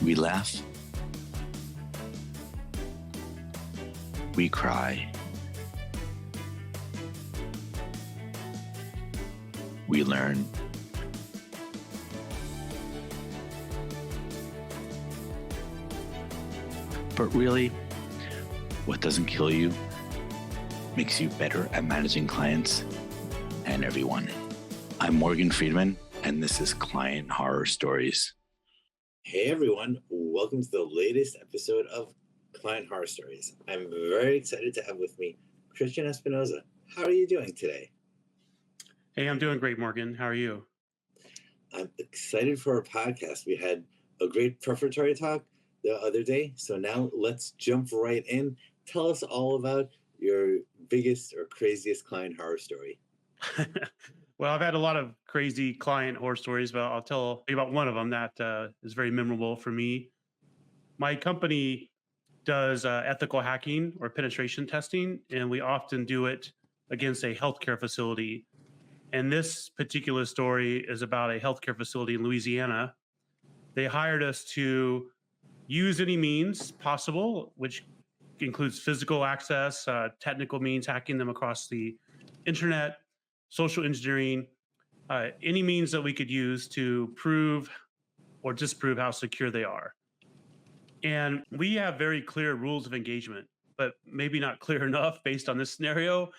We laugh. We cry. We learn. But really, what doesn't kill you makes you better at managing clients and everyone. I'm Morgan Friedman, and this is Client Horror Stories. Hey everyone, welcome to the latest episode of Client Horror Stories. I'm very excited to have with me Christian Espinosa. How are you doing today? Hey, I'm doing great, Morgan. How are you? I'm excited for our podcast. We had a great preparatory talk the other day, so now let's jump right in. Tell us all about your biggest or craziest client horror story. Well, I've had a lot of crazy client horror stories, but I'll tell you about one of them that is very memorable for me. My company does ethical hacking or penetration testing, and we often do it against a healthcare facility. And this particular story is about a healthcare facility in Louisiana. They hired us to use any means possible, which includes physical access, technical means, hacking them across the internet, social engineering, any means that we could use to prove or disprove how secure they are. And we have very clear rules of engagement, but maybe not clear enough based on this scenario,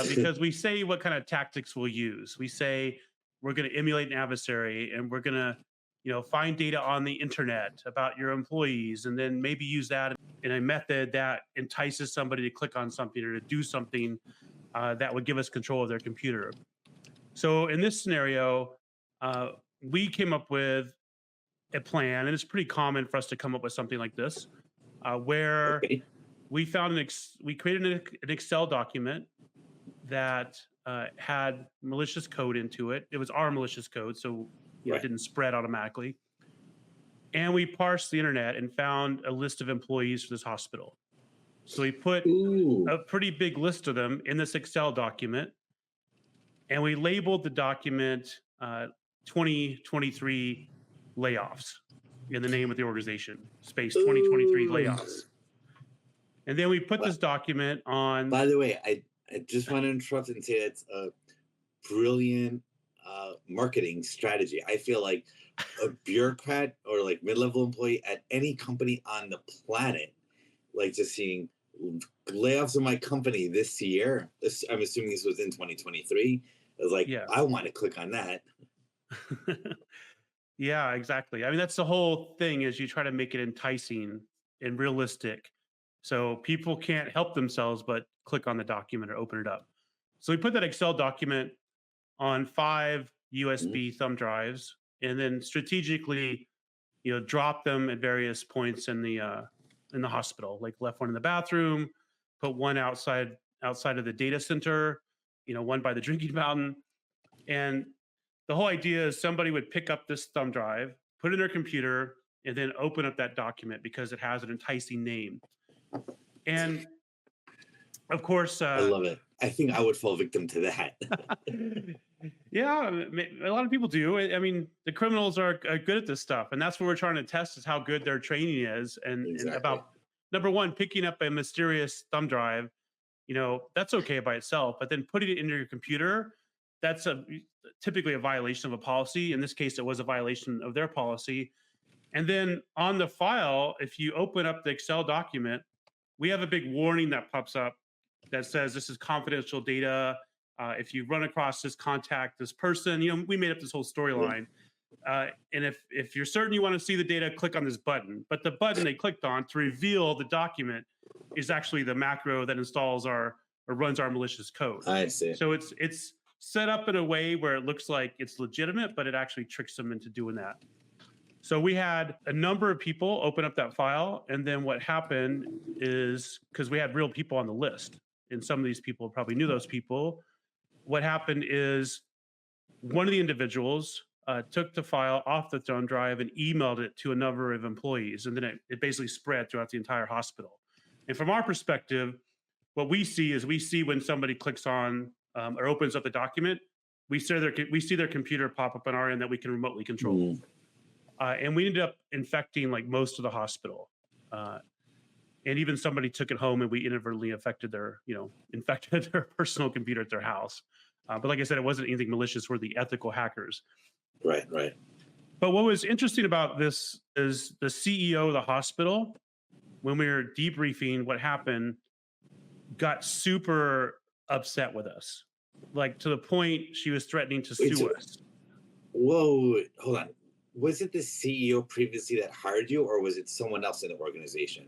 because we say what kind of tactics we'll use. We say we're going to emulate an adversary, and we're going to, find data on the internet about your employees, and then maybe use that in a method that entices somebody to click on something or to do something that would give us control of their computer. So in this scenario, we came up with a plan, and it's pretty common for us to come up with something like this, where we found we created an Excel document that had malicious code into it. It was our malicious code, so it didn't spread automatically. And we parsed the internet and found a list of employees for this hospital. So we put a pretty big list of them in this Excel document, and we labeled the document 2023 layoffs in the name of the organization, space 2023 layoffs. And then we put this document on. By the way, I just want to interrupt and say it's a brilliant marketing strategy. I feel like a bureaucrat or like mid-level employee at any company on the planet, like just seeing layoffs in my company this year, I'm assuming this was in 2023, I was like, I want to click on that. Yeah, exactly. I mean, that's the whole thing, is you try to make it enticing and realistic, so people can't help themselves but click on the document or open it up. So we put that Excel document on 5 USB thumb drives, and then strategically, drop them at various points in the hospital. Like left one in the bathroom, put one outside of the data center, one by the drinking fountain. And the whole idea is somebody would pick up this thumb drive, put it in their computer, and then open up that document because it has an enticing name. And of course, I love it. I think I would fall victim to that. Yeah, a lot of people do. I mean, the criminals are good at this stuff, and that's what we're trying to test, is how good their training is, and about, number one, picking up a mysterious thumb drive. That's okay by itself, but then putting it into your computer, that's typically a violation of a policy. In this case, it was a violation of their policy. And then on the file, if you open up the Excel document, we have a big warning that pops up that says this is confidential data. If you run across this, contact this person. We made up this whole storyline. And if you're certain you want to see the data, click on this button. But the button they clicked on to reveal the document is actually the macro that installs or runs our malicious code. I see. So it's set up in a way where it looks like it's legitimate, but it actually tricks them into doing that. So we had a number of people open up that file, and then what happened is, because we had real people on the list, and some of these people probably knew those people, what happened is one of the individuals took the file off the thumb drive and emailed it to a number of employees, and then it basically spread throughout the entire hospital. And from our perspective, what we see is when somebody clicks on or opens up the document, we see their computer pop up on our end that we can remotely control. and we ended up infecting like most of the hospital. And even somebody took it home and we inadvertently affected their, infected their personal computer at their house. But like I said, it wasn't anything malicious. We're the ethical hackers. Right, right. But what was interesting about this is the CEO of the hospital, when we were debriefing what happened, got super upset with us, like to the point she was threatening to Wait, sue so, us. whoa, hold on. Was it the CEO previously that hired you, or was it someone else in the organization?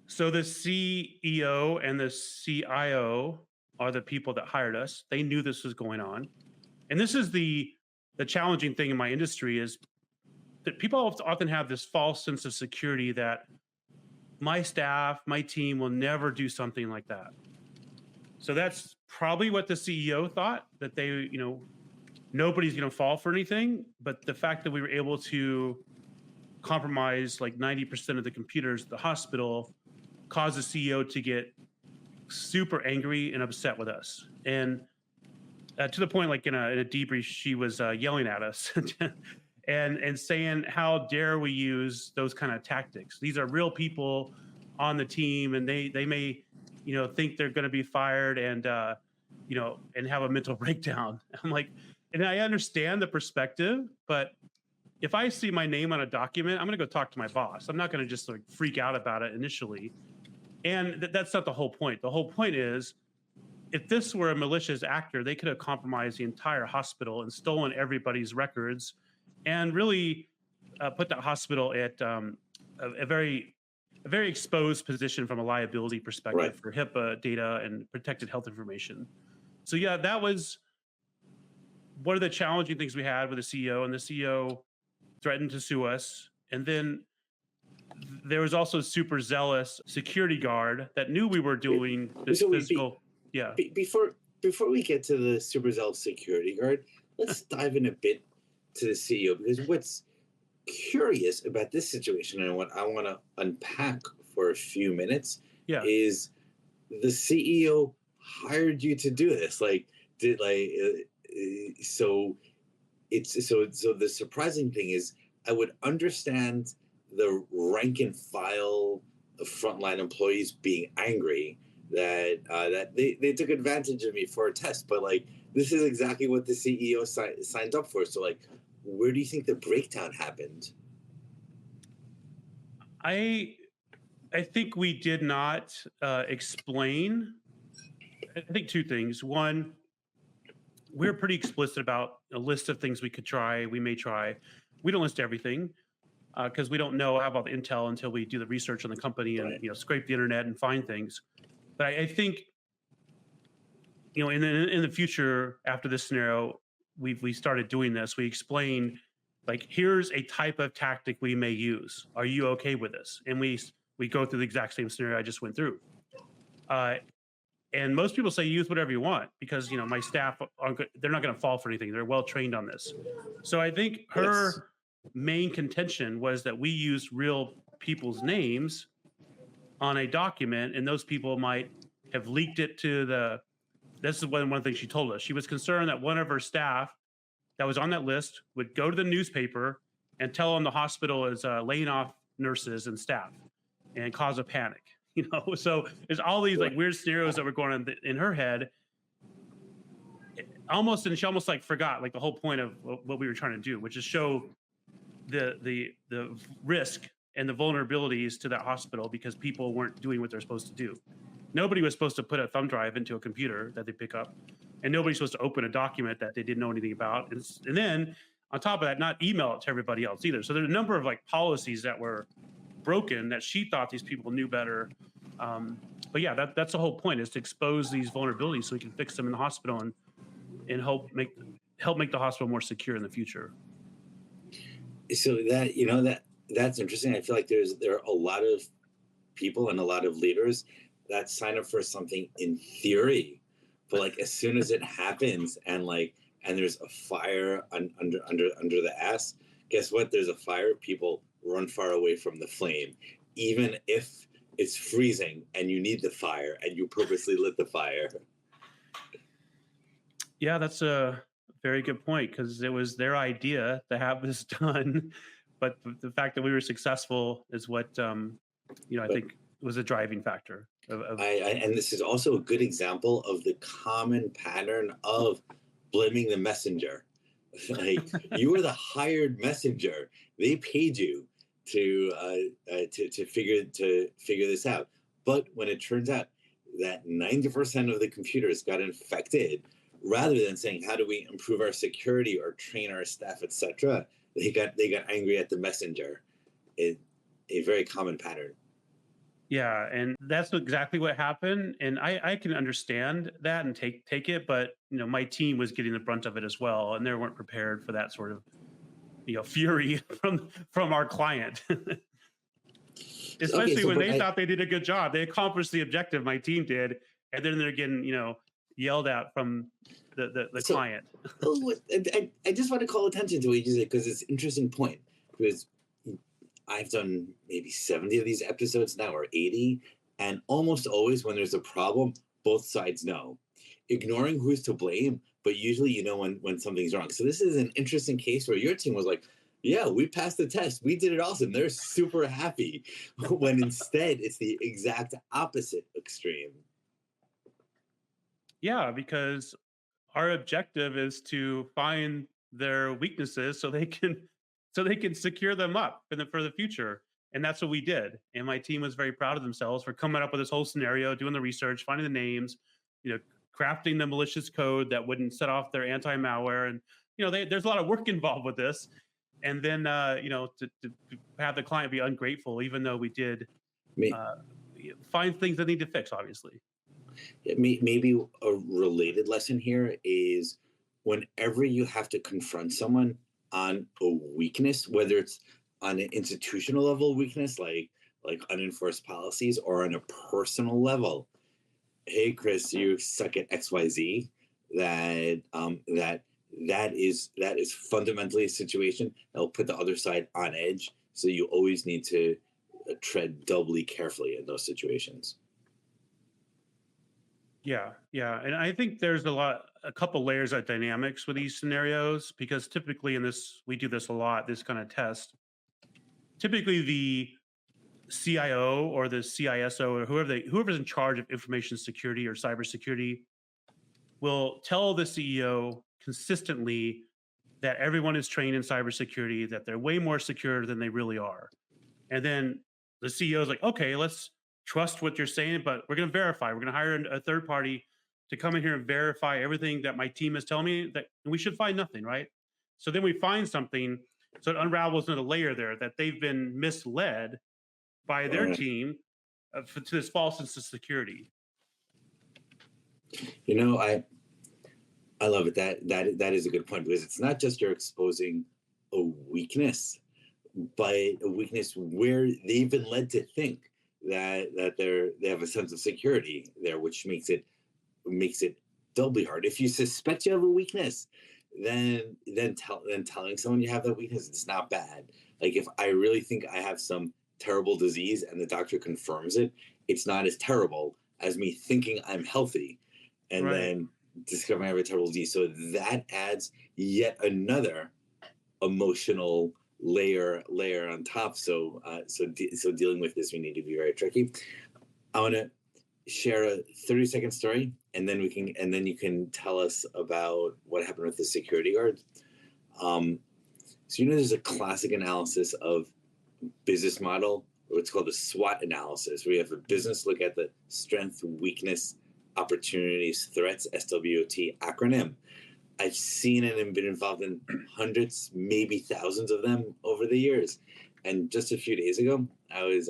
So the CEO and the CIO are the people that hired us. They knew this was going on. And this is the challenging thing in my industry is that people often have this false sense of security that my staff, my team will never do something like that. So that's probably what the CEO thought, that they, nobody's going to fall for anything. But the fact that we were able to compromise like 90% of the computers at the hospital caused the CEO to get super angry and upset with us. And to the point, like in a debrief, she was yelling at us and saying, "How dare we use those kind of tactics? These are real people on the team, and they may, think they're going to be fired and and have a mental breakdown." I'm like, and I understand the perspective, but if I see my name on a document, I'm going to go talk to my boss. I'm not going to just like freak out about it initially. And that's not the whole point. The whole point is, if this were a malicious actor, they could have compromised the entire hospital and stolen everybody's records, and really put that hospital at a very exposed position from a liability perspective Right. for HIPAA data and protected health information. So yeah, that was one of the challenging things we had with the CEO, and the CEO threatened to sue us. And then there was also a super zealous security guard that knew we were doing this So physical. Yeah. before we get to the super zealous security guard, let's dive in a bit to the CEO, because what's curious about this situation and what I want to unpack for a few minutes Yeah. is the CEO hired you to do this. Like, did so it's so the surprising thing is I would understand the rank and file of frontline employees being angry that they took advantage of me for a test, but like this is exactly what the CEO signed up for. So like, where do you think the breakdown happened? I think we did not explain. I think two things. One, we're pretty explicit about a list of things we could try, we may try. We don't list everything because we don't know about the intel until we do the research on the company and Right. scrape the internet and find things. But I think in the future after this scenario, we started doing this. We explained like, here's a type of tactic we may use. Are you okay with this? And we go through the exact same scenario I just went through. And most people say use whatever you want because my staff they're not going to fall for anything. They're well trained on this. So I think her Yes. main contention was that we used real people's names on a document, and those people might have leaked it to the. This is one thing she told us. She was concerned that one of her staff that was on that list would go to the newspaper and tell them the hospital is laying off nurses and staff and cause a panic. So there's all these like weird scenarios that were going on in her head. And she almost like forgot like the whole point of what we were trying to do, which is show the risk and the vulnerabilities to that hospital because people weren't doing what they're supposed to do. Nobody was supposed to put a thumb drive into a computer that they pick up, and nobody's supposed to open a document that they didn't know anything about. And then on top of that, not email it to everybody else either. So there's a number of like policies that were broken that she thought these people knew better. But yeah, that's the whole point, is to expose these vulnerabilities so we can fix them in the hospital and help make the hospital more secure in the future. So that's interesting. I feel like there are a lot of people and a lot of leaders that sign up for something in theory, but like as soon as it happens and there's a fire under the ass, guess what? There's a fire. People run far away from the flame, even if it's freezing and you need the fire and you purposely lit the fire. Yeah, that's a Very good point, because it was their idea to have this done, but the fact that we were successful is what I But think was a driving factor of and this is also a good example of the common pattern of blaming the messenger. Like, you were the hired messenger. They paid you to figure this out. But when it turns out that 90% of the computers got infected, rather than saying how do we improve our security or train our staff, etc., they got angry at the messenger. A very common pattern. Yeah, and that's exactly what happened. And I can understand that and take it, but my team was getting the brunt of it as well, and they weren't prepared for that sort of fury from our client. Okay, Especially so when but they thought they did a good job. They accomplished the objective my team did, and then they're getting, yelled at from the so client. oh, I just want to call attention to what you just said, because it's an interesting point. Because I've done maybe 70 of these episodes now, or 80, and almost always when there's a problem, both sides know. Ignoring who's to blame, but usually you know when something's wrong. So this is an interesting case where your team was like, yeah, we passed the test. We did it awesome. They're super happy. When instead it's the exact opposite extreme. Yeah, because our objective is to find their weaknesses so they can secure them up for the future. And that's what we did. And my team was very proud of themselves for coming up with this whole scenario, doing the research, finding the names, you know, crafting the malicious code that wouldn't set off their anti-malware. And there's a lot of work involved with this. And then to have the client be ungrateful, even though we did May- uh, find things that need to fix, obviously. Maybe a related lesson here is whenever you have to confront someone on a weakness, whether it's on an institutional level weakness, like unenforced policies, or on a personal level. Hey, Chris, you suck at XYZ. That is fundamentally a situation that will put the other side on edge. So you always need to tread doubly carefully in those situations. Yeah, yeah. And I think there's a couple layers of dynamics with these scenarios, because typically we do this a lot, this kind of test. Typically the CIO or the CISO or whoever's in charge of information security or cybersecurity will tell the CEO consistently that everyone is trained in cybersecurity, that they're way more secure than they really are. And then the CEO is like, okay, let's trust what you're saying, but we're going to verify. We're going to hire a third party to come in here and verify everything that my team is telling me, that we should find nothing, right? So then we find something, so it unravels another layer there, that they've been misled by their team to this false sense of security. I love it. That is a good point, because it's not just you're exposing a weakness, but a weakness where they've been led to think that they have a sense of security there, which makes it doubly hard. If you suspect you have a weakness, then telling someone you have that weakness, it's not bad. Like, if I really think I have some terrible disease and the doctor confirms it, it's not as terrible as me thinking I'm healthy and Right. then discovering I have a terrible disease. So that adds yet another emotional layer on top. So dealing with this, we need to be very tricky. I want to share a 30-second story, and then you can tell us about what happened with the security guard. So there's a classic analysis of business model, what's called the SWOT analysis, where you have a business look at the strength, weakness, opportunities, threats, SWOT acronym. I've seen it and been involved in hundreds, maybe thousands of them over the years. And just a few days ago, I was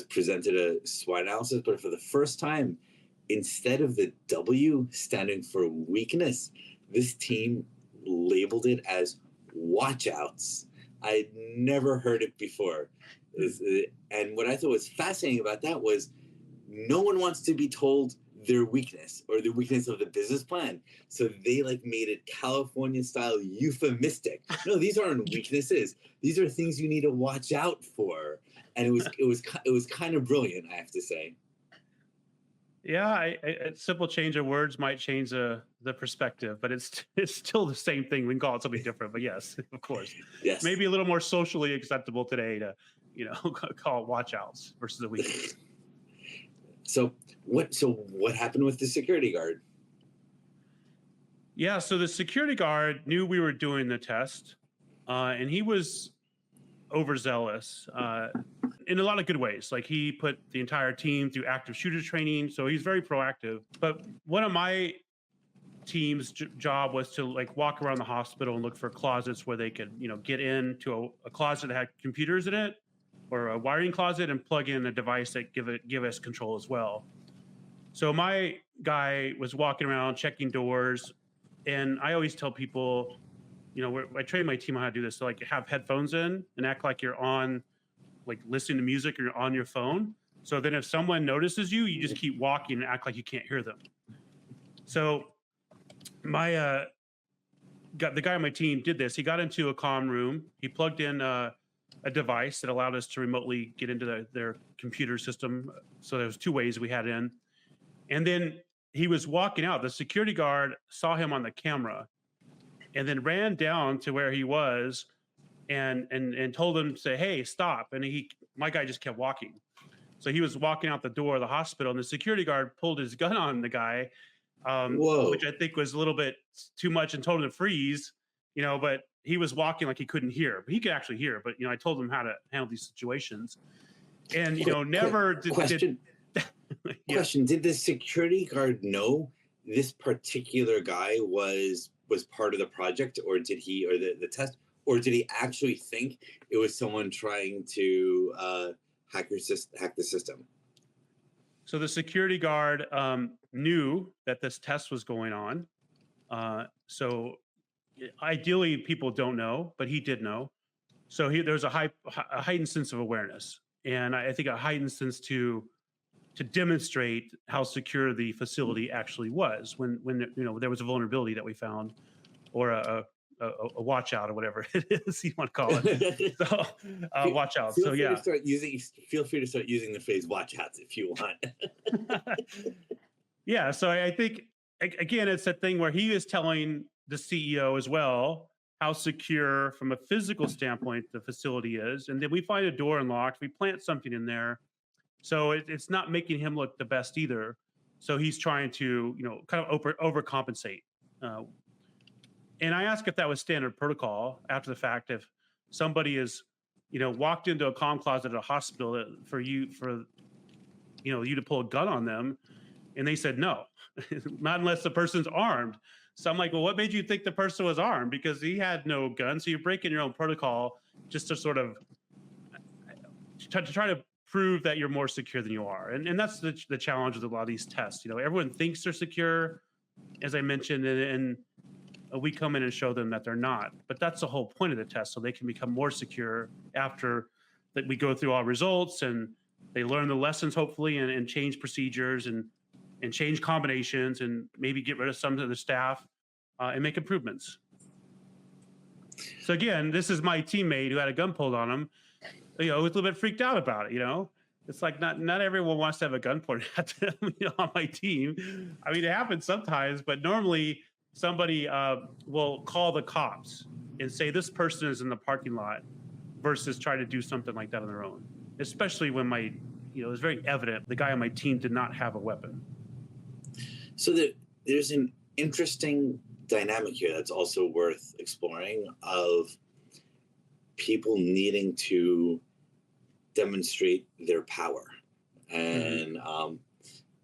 presented a SWOT analysis, but for the first time, instead of the W standing for weakness, this team labeled it as watchouts. I'd never heard it before. And what I thought was fascinating about that was no one wants to be told their weakness or the weakness of the business plan. So they made it California style euphemistic. No, these aren't weaknesses. These are things you need to watch out for. And it was kind of brilliant, I have to say. Yeah, a simple change of words might change the perspective, but it's it's still the same thing. We can call it something different, but yes, of course, Yes. maybe a little more socially acceptable today to, call it watch outs versus a weakness. So what happened with the security guard? Yeah, so the security guard knew we were doing the test, and he was overzealous in a lot of good ways. Like he put the entire team through active shooter training, so he's very proactive. But one of my team's job was to like walk around the hospital and look for closets where they could, get into a closet that had computers in it or a wiring closet and plug in a device that give us control as well. So my guy was walking around checking doors, and I always tell people, I train my team on how to do this. So like have headphones in and act like you're on, like listening to music or you're on your phone. So then if someone notices you, you just keep walking and act like you can't hear them. So my got the guy on my team did this. He got into a comm room. He plugged in a device that allowed us to remotely get into their computer system. So there was two ways we had in. And then he was walking out. The security guard saw him on the camera and then ran down to where he was and told him to say, "Hey, stop." And my guy just kept walking. So he was walking out the door of the hospital, and the security guard pulled his gun on the guy, which Whoa. I think was a little bit too much and told him to freeze. But he was walking like he couldn't hear, but he could actually hear. But I told him how to handle these situations, and never Question. yeah. Question: Did the security guard know this particular guy was part of the project, or did he, or the test, or did he actually think it was someone trying to hack the system? So the security guard knew that this test was going on. So ideally, people don't know, but he did know. So there's a heightened sense of awareness, and I think a heightened sense to demonstrate how secure the facility actually was when there was a vulnerability that we found or a watch out or whatever it is you want to call it. So Feel, watch out. feel So free to yeah. start using. Feel free to start using the phrase "watch outs" if you want. Yeah. So I think again, it's a thing where he is telling the CEO as well how secure from a physical standpoint the facility is, and then we find a door unlocked, we plant something in there, so it's not making him look the best either. So he's trying to kind of overcompensate. Uh, and I asked if that was standard protocol after the fact. If somebody is walked into a comm closet at a hospital for you to pull a gun on them, and they said no, not unless the person's armed. So I'm like, well, what made you think the person was armed? Because he had no gun. So you're breaking your own protocol just to sort of to try to prove that you're more secure than you are. And that's the challenge with a lot of these tests. Everyone thinks they're secure, as I mentioned, and we come in and show them that they're not. But that's the whole point of the test, so they can become more secure after that we go through all results and they learn the lessons, hopefully, and change procedures and change combinations and maybe get rid of some of the staff and make improvements. So again, this is my teammate who had a gun pulled on him. Was a little bit freaked out about it. It's like not everyone wants to have a gun pointed at them on my team. I mean, it happens sometimes, but normally somebody will call the cops and say this person is in the parking lot versus try to do something like that on their own, especially when it was very evident the guy on my team did not have a weapon. So there's an interesting dynamic here that's also worth exploring of people needing to demonstrate their power, and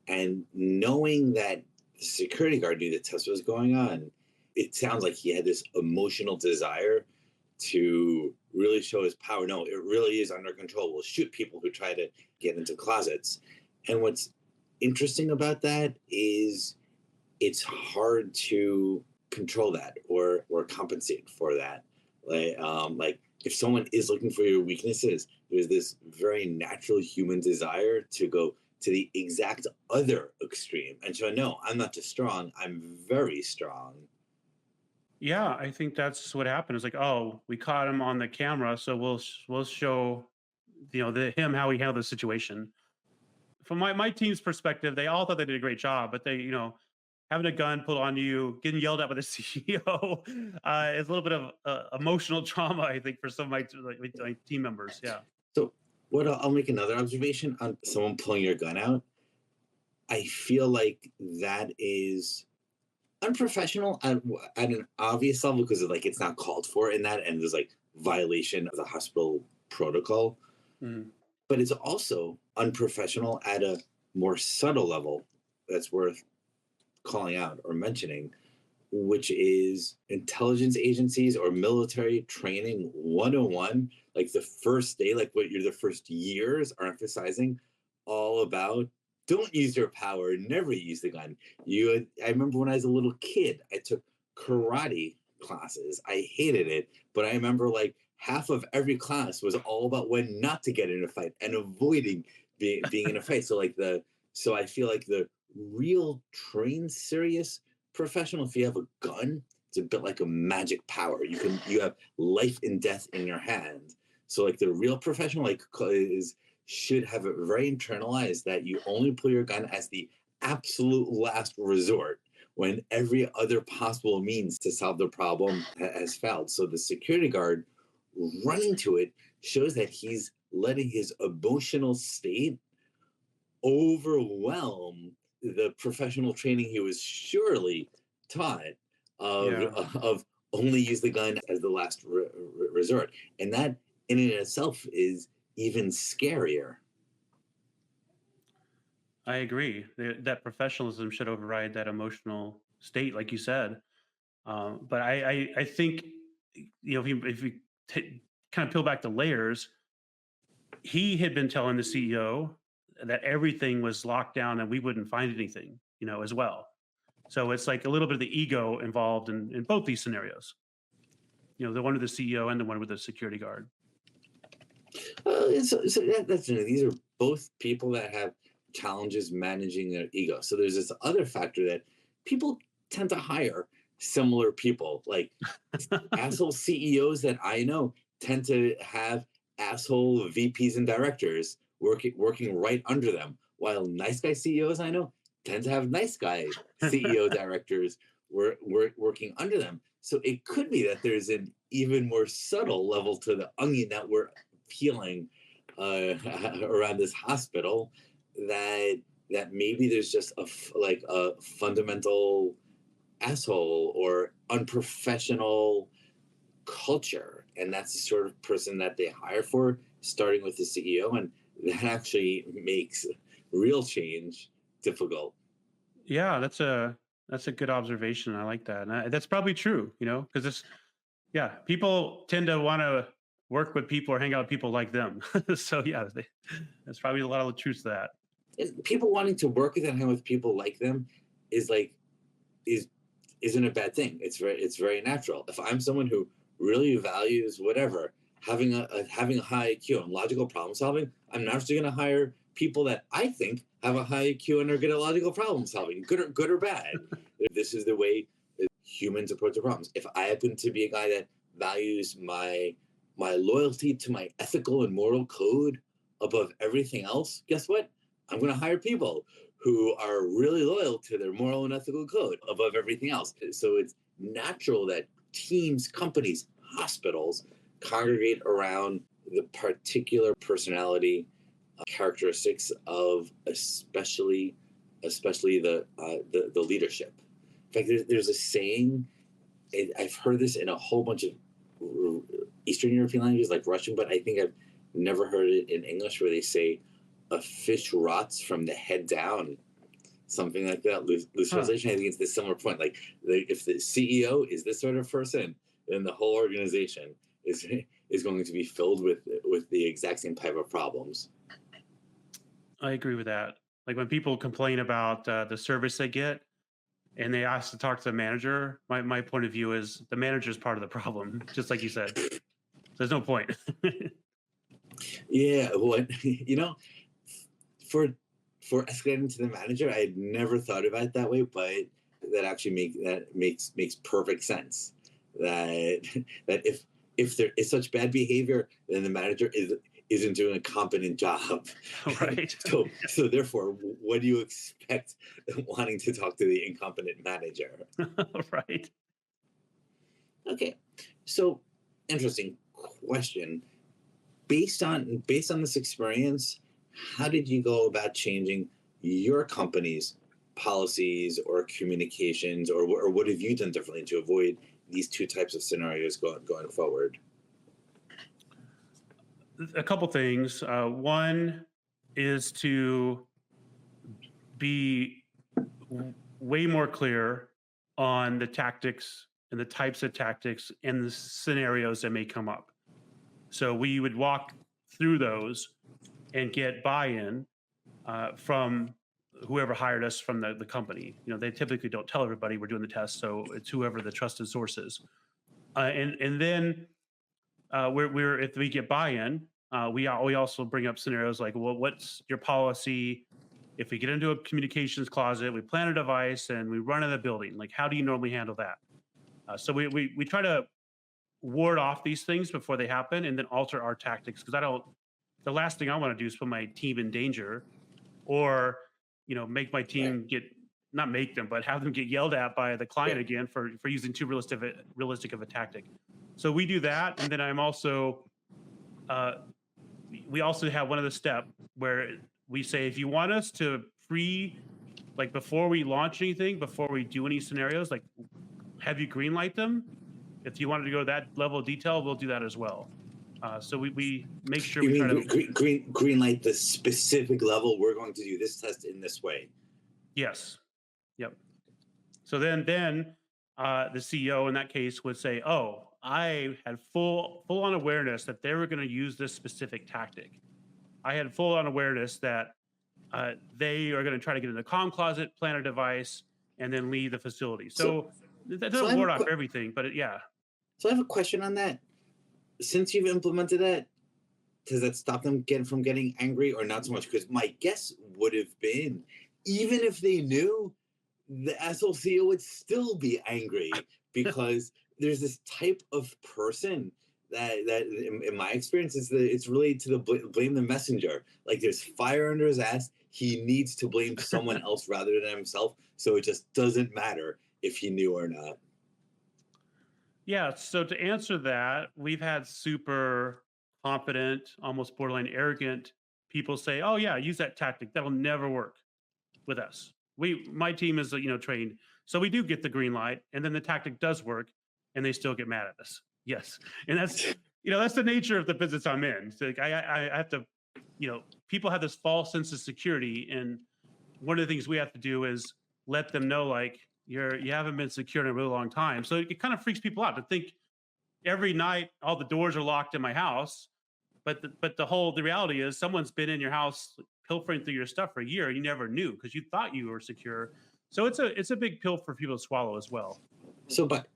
and knowing that the security guard knew the test was going on. It sounds like he had this emotional desire to really show his power. No, it really is under control. We'll shoot people who try to get into closets. And what's interesting about that is it's hard to control that or compensate for that. Like if someone is looking for your weaknesses, there's this very natural human desire to go to the exact other extreme and so no, I'm not just strong, I'm very strong. Yeah, I think that's what happened. It's like, oh, we caught him on the camera, so we'll show him how he handled the situation. from my team's perspective, they all thought they did a great job, but they, having a gun pulled on you, getting yelled at by the CEO, is a little bit of emotional trauma, I think, for some of my team members. Yeah. So what I'll make another observation on someone pulling your gun out. I feel like that is unprofessional at an obvious level because of, like, it's not called for in that, and there's like violation of the hospital protocol. Mhm. But it's also unprofessional at a more subtle level that's worth calling out or mentioning, which is intelligence agencies or military training 101. Like the first day, like what the first years are emphasizing all about don't use your power, never use the gun. I remember when I was a little kid, I took karate classes. I hated it, but I remember like half of every class was all about when not to get in a fight and avoiding being in a fight. So I feel like the real trained serious professional, if you have a gun, it's a bit like a magic power. You have life and death in your hand. So like the real professional should have it very internalized that you only pull your gun as the absolute last resort when every other possible means to solve the problem has failed. So the security guard running to it shows that he's letting his emotional state overwhelm the professional training he was surely taught Yeah. of only use the gun as the last resort. And that in and of itself is even scarier. I agree that professionalism should override that emotional state, like you said. But I think, if you kind of peel back the layers, he had been telling the CEO that everything was locked down and we wouldn't find anything, as well. So it's like a little bit of the ego involved in both these scenarios. The one with the CEO and the one with the security guard. These are both people that have challenges managing their ego. So there's this other factor that people tend to hire similar people, like asshole CEOs that I know tend to have asshole VPs and directors working right under them, while nice guy CEOs I know tend to have nice guy CEO directors working under them. So it could be that there's an even more subtle level to the onion that we're peeling around this hospital, that maybe there's just a fundamental asshole or unprofessional culture, and that's the sort of person that they hire for, starting with the CEO, and that actually makes real change difficult. Yeah, that's a good observation. I like that. And that's probably true, because people tend to want to work with people or hang out with people like them. So yeah, that's probably a lot of the truth to that. And people wanting to work with and hang with people like them isn't a bad thing. It's very natural. If I'm someone who really values whatever, having a high IQ and logical problem solving, I'm naturally going to hire people that I think have a high IQ and are good at logical problem solving, good or bad. This is the way that humans approach the problems. If I happen to be a guy that values my loyalty to my ethical and moral code above everything else, guess what? I'm going to hire people who are really loyal to their moral and ethical code above everything else. So it's natural that teams, companies, hospitals congregate around the particular personality characteristics of especially the leadership. In fact, there's a saying, I've heard this in a whole bunch of Eastern European languages like Russian, but I think I've never heard it in English, where they say a fish rots from the head down, something like that. Loose translation. I think it's the similar point. Like if the CEO is this sort of person, then the whole organization is going to be filled with the exact same type of problems. I agree with that. Like when people complain about the service they get and they ask to talk to the manager, my point of view is the manager is part of the problem, just like you said. So there's no point. Yeah, for escalating to the manager, I had never thought about it that way, but that actually makes perfect sense. That if there is such bad behavior, then the manager isn't doing a competent job. Right. So therefore, what do you expect wanting to talk to the incompetent manager? Right. Okay, so interesting question. Based on this experience, how did you go about changing your company's policies or communications, or what have you done differently to avoid these two types of scenarios going forward? A couple things. One is to be way more clear on the tactics and the types of tactics and the scenarios that may come up. So we would walk through those and get buy-in from whoever hired us from the company. They typically don't tell everybody we're doing the test, so it's whoever the trusted source is. And then we're if we get buy-in, we also bring up scenarios like, well, what's your policy if we get into a communications closet, we plant a device, and we run in the building? Like, how do you normally handle that? So we try to ward off these things before they happen, and then alter our tactics, because the last thing I want to do is put my team in danger, or make my team not make them, but have them get yelled at by the client again for using too realistic of a tactic. So we do that, and then I'm also we also have one of the step where we say, if you want us to like before we launch anything, before we do any scenarios, like have you green light them. If you wanted to go to that level of detail, we'll do that as well. So we make sure you we mean try to green light the specific level. We're going to do this test in this way. Yes. Yep. So then the CEO in that case would say, "Oh, I had full on awareness that they were going to use this specific tactic. I had full on awareness that they are going to try to get in the comm closet, plant a device, and then leave the facility." So that doesn't ward off everything, but yeah. So I have a question on that. Since you've implemented that, does that stop them from getting angry, or not so much? Because my guess would have been, even if they knew, the asshole CEO would still be angry, because there's this type of person that in my experience it's related to the blame the messenger. Like, there's fire under his ass. He needs to blame someone else rather than himself. So it just doesn't matter if he knew or not. Yeah. So to answer that, we've had super confident, almost borderline arrogant people say, "Oh yeah, use that tactic. That'll never work with us. My team is trained, so we do get the green light, and then the tactic does work, and they still get mad at us." Yes, and that's the nature of the business I'm in. So like, I have to, people have this false sense of security, and one of the things we have to do is let them know, like, you haven't been secure in a really long time. So it kind of freaks people out to think every night all the doors are locked in my house, but the reality is someone's been in your house pilfering through your stuff for a year. You never knew because you thought you were secure. So it's a big pill for people to swallow as well. So, but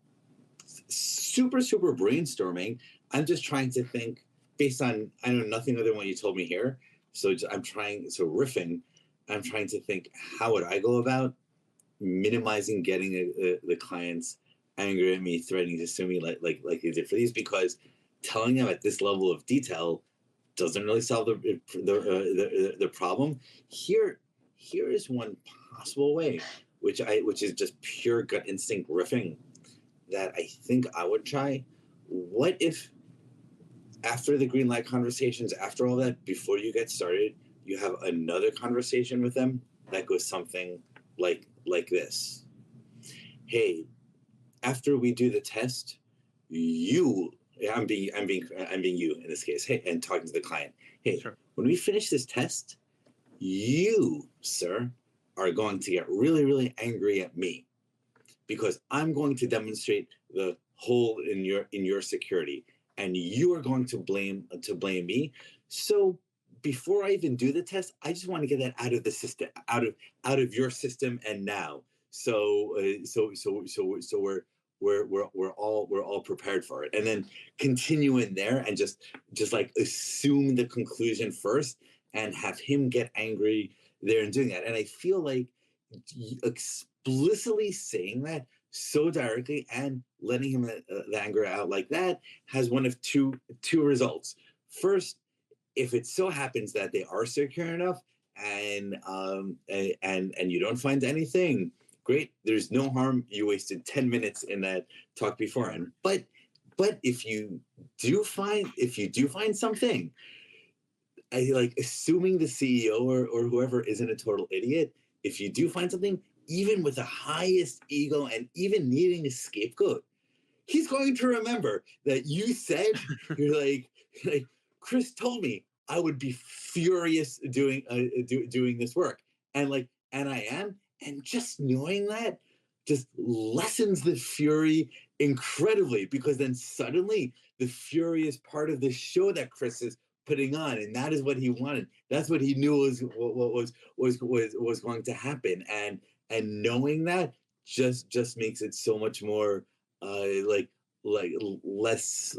super brainstorming, I'm just trying to think based on, I know nothing other than what you told me here. So riffing, I'm trying to think, how would I go about minimizing getting the clients angry at me, threatening to sue me like they did for these, because telling them at this level of detail doesn't really solve the problem. Here is one possible way, which is just pure gut instinct riffing, that I think I would try. What if after the green light conversations, after all that, before you get started, you have another conversation with them that goes something like this: "Hey, after we do the test, I'm being you in this case. Hey," and talking to the client. "Hey, sure. When we finish this test, you, sir, are going to get really, really angry at me, because I'm going to demonstrate the hole in your security, and you are going to blame me. So before I even do the test, I just want to get that out of the system, out of your system, and now. So we're all prepared for it." And then continue in there and just like assume the conclusion first and have him get angry there and doing that. And I feel like explicitly saying that so directly and letting him the anger out like that has one of two results. First, if it so happens that they are secure enough and you don't find anything, great. There's no harm. You wasted 10 minutes in that talk beforehand. But if you do find something, assuming the CEO or whoever isn't a total idiot, if you do find something, even with the highest ego and even needing a scapegoat, he's going to remember that you said, you're like Chris told me I would be furious doing this work, and I am, and just knowing that just lessens the fury incredibly, because then suddenly the fury is part of the show that Chris is putting on, and that is what he wanted. That's what he knew was going to happen, and knowing that just makes it so much more less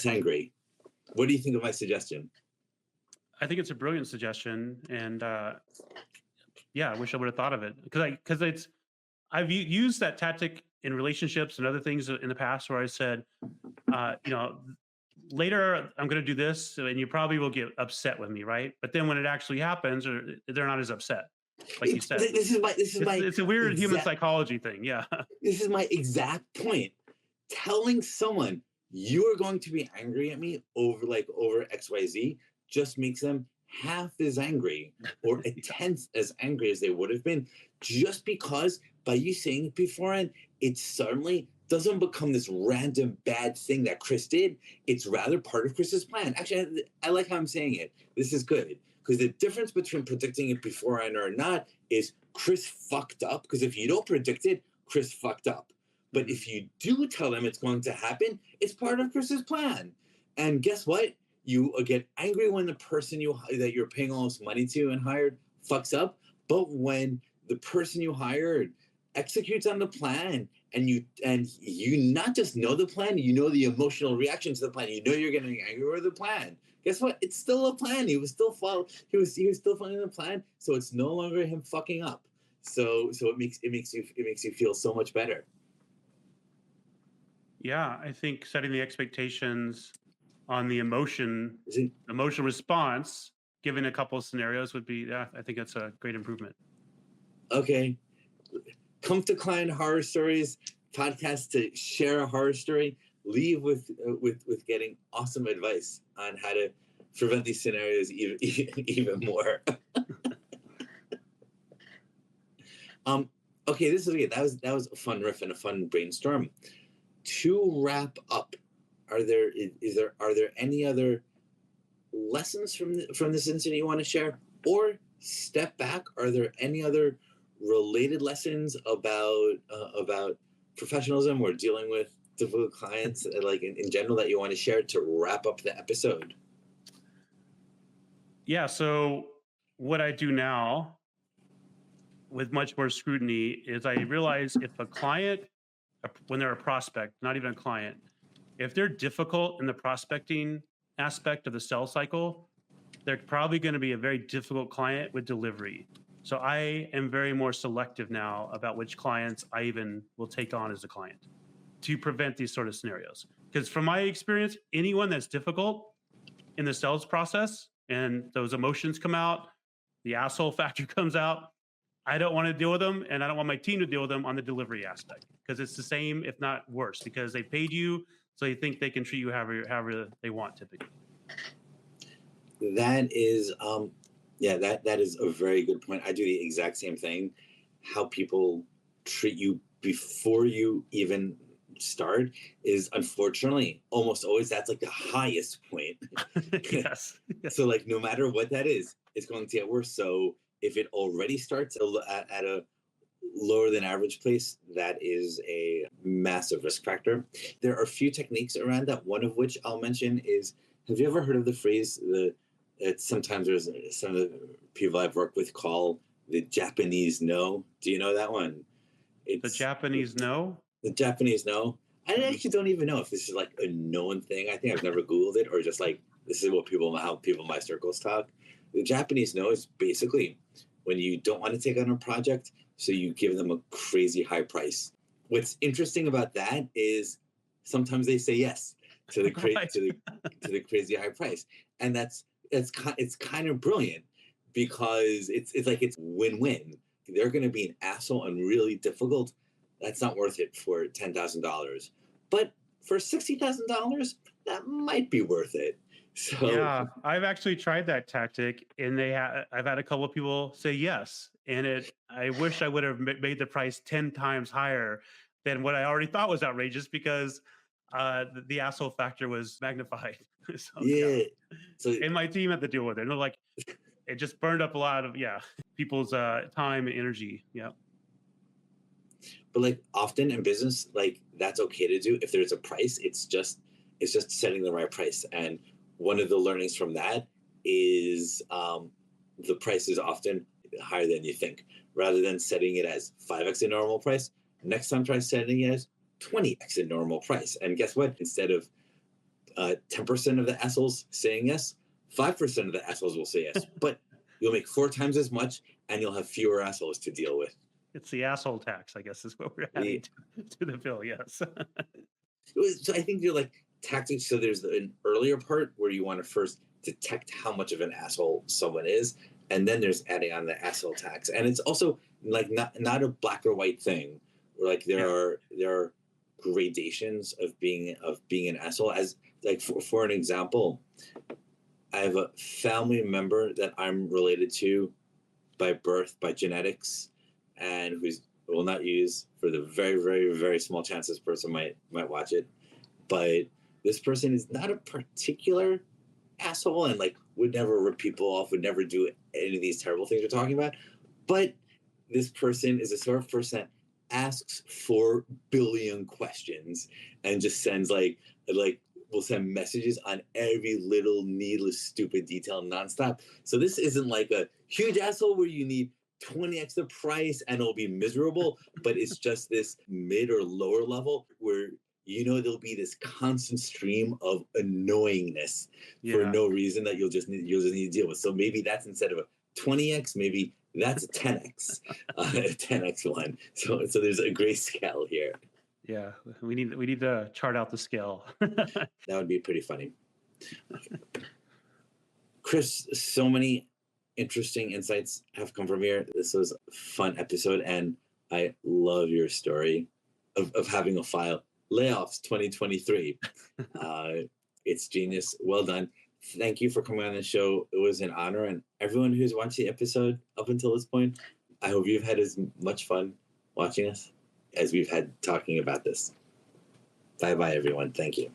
angry. What do you think of my suggestion? I think it's a brilliant suggestion, and yeah, I wish I would have thought of it, because I've used that tactic in relationships and other things in the past where I said, later I'm going to do this, and you probably will get upset with me, right? But then when it actually happens, or they're not as upset, like you said. It's a weird human psychology thing. Yeah. This is my exact point. Telling someone you are going to be angry at me over XYZ just makes them half as angry or a tenth as angry as they would have been, just because by you saying it beforehand, it suddenly doesn't become this random bad thing that Chris did. It's rather part of Chris's plan. Actually, I like how I'm saying it. This is good, because the difference between predicting it beforehand or not is Chris fucked up, because if you don't predict it, Chris fucked up. But if you do tell them it's going to happen, it's part of Chris's plan. And guess what? You get angry when the person that you're paying all this money to and hired fucks up. But when the person you hired executes on the plan, and you not just know the plan, you know the emotional reaction to the plan. You know you're getting angry with the plan. Guess what? It's still a plan. He was still following the plan. So it's no longer him fucking up. So it makes you feel so much better. Yeah, I think setting the expectations on the emotional response, given a couple of scenarios, would be, I think that's a great improvement. Okay. Come to Client Horror Stories podcast to share a horror story. Leave with getting awesome advice on how to prevent these scenarios even more. Okay, this is good. That was a fun riff and a fun brainstorm. To wrap up, are there any other lessons from this incident you want to share? Or step back, are there any other related lessons about professionalism or dealing with difficult clients, like in general, that you want to share to wrap up the episode? Yeah, so what I do now with much more scrutiny is I realize if a client, when they're a prospect, not even a client, if they're difficult in the prospecting aspect of the sales cycle, they're probably going to be a very difficult client with delivery. So I am very more selective now about which clients I even will take on as a client to prevent these sort of scenarios. Because from my experience, anyone that's difficult in the sales process and those emotions come out, the asshole factor comes out, I don't want to deal with them, and I don't want my team to deal with them on the delivery aspect, because it's the same, if not worse, because they paid you, so they think they can treat you however they want typically. That is, that is a very good point. I do the exact same thing. How people treat you before you even start is, unfortunately, almost always that's like the highest point. Yes. So like no matter what that is, it's going to get worse. So if it already starts at a lower than average place, that is a massive risk factor. There are a few techniques around that. One of which I'll mention is, have you ever heard of the phrase, sometimes there's some of the people I've worked with call the Japanese no? Do you know that one? The Japanese no? The Japanese no. I actually don't even know if this is like a known thing. I think I've never Googled it, or just like this is how people in my circles talk. The Japanese no is basically when you don't want to take on a project, so you give them a crazy high price. What's interesting about that is sometimes they say yes to the to the crazy high price, and that's it's kind of brilliant because it's like it's win-win. They're going to be an asshole and really difficult. That's not worth it for $10,000, but for $60,000, that might be worth it. So Yeah, I've actually tried that tactic, and I've had a couple of people say yes, and I wish I would have made the price 10 times higher than what I already thought was outrageous because the asshole factor was magnified. So yeah, yeah, so and my team had to deal with it. And they're like, it just burned up a lot of people's time and energy. Yeah. but like often in business, like that's okay to do. If there's a price, it's just setting the right price. And one of the learnings from that is the price is often higher than you think. Rather than setting it as 5x the normal price, next time try setting it as 20x the normal price. And guess what? Instead of 10% of the assholes saying yes, 5% of the assholes will say yes. But you'll make 4 times as much, and you'll have fewer assholes to deal with. It's the asshole tax, I guess, is what we're adding to the bill. Yes. So I think you're like tactics. So there's an earlier part where you want to first detect how much of an asshole someone is, and then there's adding on the asshole tax. And it's also like not a black or white thing. Like there are gradations of being an asshole. As like for an example, I have a family member that I'm related to by birth, by genetics, and who's will not use for the very, very, very small chance this person might watch it. But this person is not a particular asshole and like would never rip people off, would never do any of these terrible things we're talking about. But this person is a sort of person that asks 4 billion questions and just sends like will send messages on every little needless stupid detail nonstop. So this isn't like a huge asshole where you need 20x the price and it'll be miserable, but it's just this mid or lower level where there'll be this constant stream of annoyingness for no reason that you'll just need to deal with. So maybe that's instead of a 20x, maybe that's a 10x, a 10x one. So there's a gray scale here. Yeah, we need to chart out the scale. That would be pretty funny. Chris, so many interesting insights have come from here. This was a fun episode, and I love your story of having a file. Layoffs 2023. It's genius. Well done. Thank you for coming on the show. It was an honor. And everyone who's watched the episode up until this point, I hope you've had as much fun watching us as we've had talking about this. Bye-bye, everyone. Thank you.